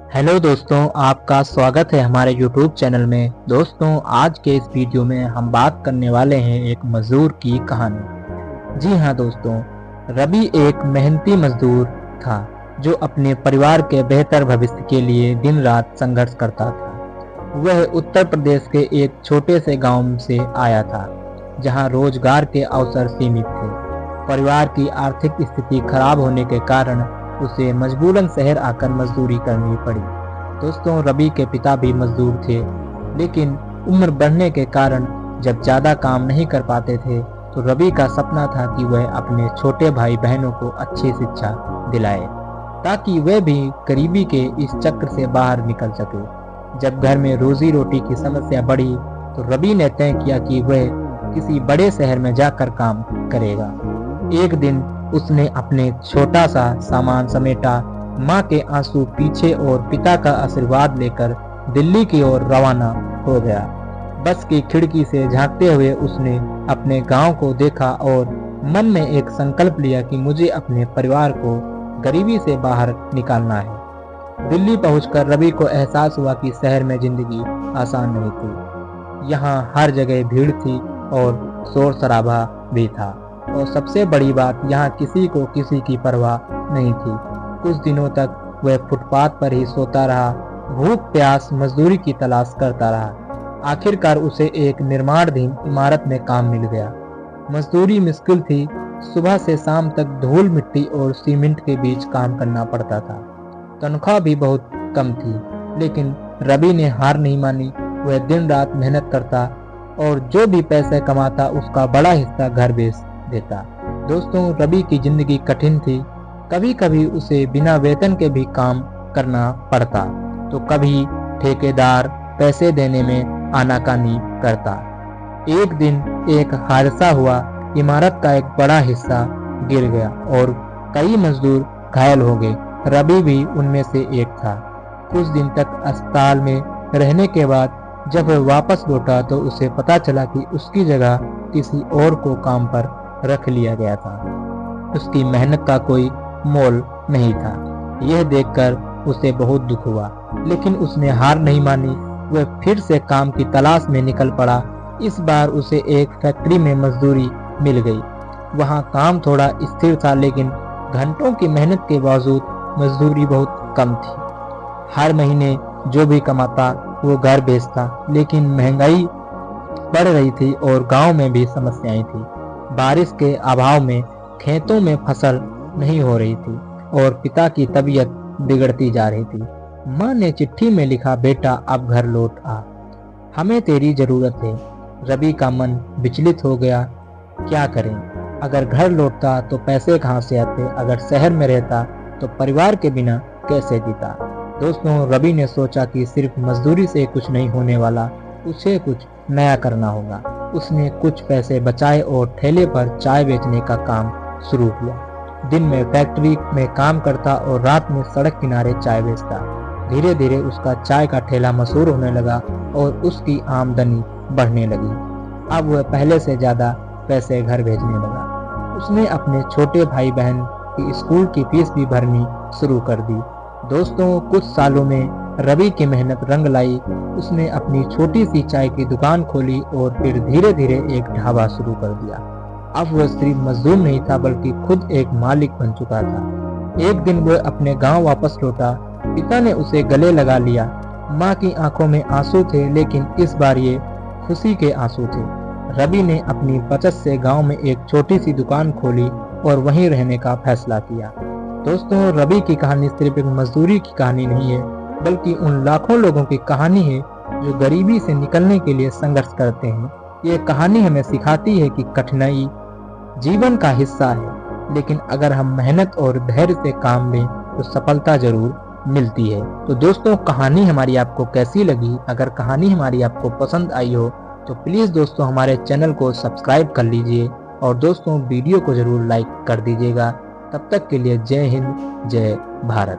Hello दोस्तों, आपका स्वागत है हमारे YouTube चैनल में। दोस्तों, आज के इस वीडियो में हम बात करने वाले हैं एक मजदूर की कहानी। जी हाँ दोस्तों, रवि एक मेहनती मजदूर था जो अपने परिवार के बेहतर भविष्य के लिए दिन रात संघर्ष करता था। वह उत्तर प्रदेश के एक छोटे से गांव से आया था जहां रोजगार के अवसर सीमित थे। परिवार की आर्थिक स्थिति खराब होने के कारण उसे मजबूरन शहर आकर मजदूरी करनी पड़ी। दोस्तों, रवि के पिता भी मजदूर थे, लेकिन उम्र बढ़ने के कारण जब ज़्यादा काम नहीं कर पाते थे तो रवि का सपना था कि वह अपने छोटे भाई बहनों को अच्छी शिक्षा दिलाए ताकि वे भी गरीबी के इस चक्र से बाहर निकल सके। जब घर में रोजी रोटी की समस्या बढ़ी तो रवि ने तय किया कि वह किसी बड़े शहर में जाकर काम करेगा। एक दिन उसने अपने छोटा सा सामान समेटा, माँ के आंसू पीछे और पिता का आशीर्वाद लेकर दिल्ली की ओर रवाना हो गया। बस की खिड़की से झांकते हुए उसने अपने गांव को देखा और मन में एक संकल्प लिया कि मुझे अपने परिवार को गरीबी से बाहर निकालना है। दिल्ली पहुंचकर रवि को एहसास हुआ कि शहर में जिंदगी आसान नहीं थी। यहाँ हर जगह भीड़ थी और शोर शराबा भी था, और सबसे बड़ी बात, यहाँ किसी को किसी की परवाह नहीं थी। कुछ दिनों तक वह फुटपाथ पर ही सोता रहा, भूख प्यास मजदूरी की तलाश करता रहा। आखिरकार उसे एक निर्माणाधीन इमारत में काम मिल गया। मजदूरी मुश्किल थी, सुबह से शाम तक धूल मिट्टी और सीमेंट के बीच काम करना पड़ता था। तनख्वाह भी बहुत कम थी, लेकिन रवि ने हार नहीं मानी। वह दिन रात मेहनत करता और जो भी पैसे कमाता उसका बड़ा हिस्सा घर बेच देता। दोस्तों, रवि की जिंदगी कठिन थी। कभी कभी उसे बिना वेतन के भी काम करना पड़ता, तो कभी ठेकेदार पैसे देने में आनाकानी करता। एक दिन एक हादसा हुआ, इमारत का एक बड़ा हिस्सा गिर गया और कई मजदूर घायल हो गए। रवि भी उनमें से एक था। कुछ दिन तक अस्पताल में रहने के बाद जब वह वापस लौटा तो उसे पता चला कि उसकी जगह किसी और को काम पर रख लिया गया था। उसकी मेहनत का कोई मोल नहीं था। यह देखकर उसे बहुत दुख हुआ, लेकिन उसने हार नहीं मानी। वह फिर से काम की तलाश में निकल पड़ा। इस बार उसे एक फैक्ट्री में मजदूरी मिल गई। वहां काम थोड़ा स्थिर था, लेकिन घंटों की मेहनत के बावजूद मजदूरी बहुत कम थी। हर महीने जो भी कमाता वो घर भेजता, लेकिन महंगाई बढ़ रही थी और गांव में भी समस्याएं थी। बारिश के अभाव में खेतों में फसल नहीं हो रही थी और पिता की तबीयत बिगड़ती जा रही थी। माँ ने चिट्ठी में लिखा, बेटा अब घर लौट आ, हमें तेरी जरूरत है। रवि का मन विचलित हो गया। क्या करें? अगर घर लौटता तो पैसे कहाँ से आते? अगर शहर में रहता तो परिवार के बिना कैसे जीता? दोस्तों, रवि ने सोचा कि सिर्फ मजदूरी से कुछ नहीं होने वाला, उसे कुछ नया करना होगा। उसने कुछ पैसे बचाए और ठेले पर चाय बेचने का काम शुरू किया। दिन में फैक्ट्री में काम करता और रात में सड़क किनारे चाय बेचता। धीरे धीरे उसका चाय का ठेला मशहूर होने लगा और उसकी आमदनी बढ़ने लगी। अब वह पहले से ज्यादा पैसे घर भेजने लगा। उसने अपने छोटे भाई बहन की स्कूल की फीस भी भरनी शुरू कर दी। दोस्तों, कुछ सालों में रवि की मेहनत रंग लाई। उसने अपनी छोटी सी चाय की दुकान खोली और फिर धीरे धीरे एक ढाबा शुरू कर दिया। अब वह सिर्फ मजदूर नहीं था, बल्कि खुद एक मालिक बन चुका था। एक दिन वह अपने गांव वापस लौटा। पिता ने उसे गले लगा लिया। माँ की आंखों में आंसू थे, लेकिन इस बार ये खुशी के आंसू थे। रवि ने अपनी बचत से गांव में एक छोटी सी दुकान खोली और वहीं रहने का फैसला किया। दोस्तों, रवि की कहानी सिर्फ एक मजदूरी की कहानी नहीं है, बल्कि उन लाखों लोगों की कहानी है जो गरीबी से निकलने के लिए संघर्ष करते हैं। ये कहानी हमें सिखाती है कि कठिनाई जीवन का हिस्सा है, लेकिन अगर हम मेहनत और धैर्य से काम लें तो सफलता जरूर मिलती है। तो दोस्तों, कहानी हमारी आपको कैसी लगी? अगर कहानी हमारी आपको पसंद आई हो तो प्लीज़ दोस्तों हमारे चैनल को सब्सक्राइब कर लीजिए और दोस्तों वीडियो को जरूर लाइक कर दीजिएगा। तब तक के लिए जय हिंद, जय भारत।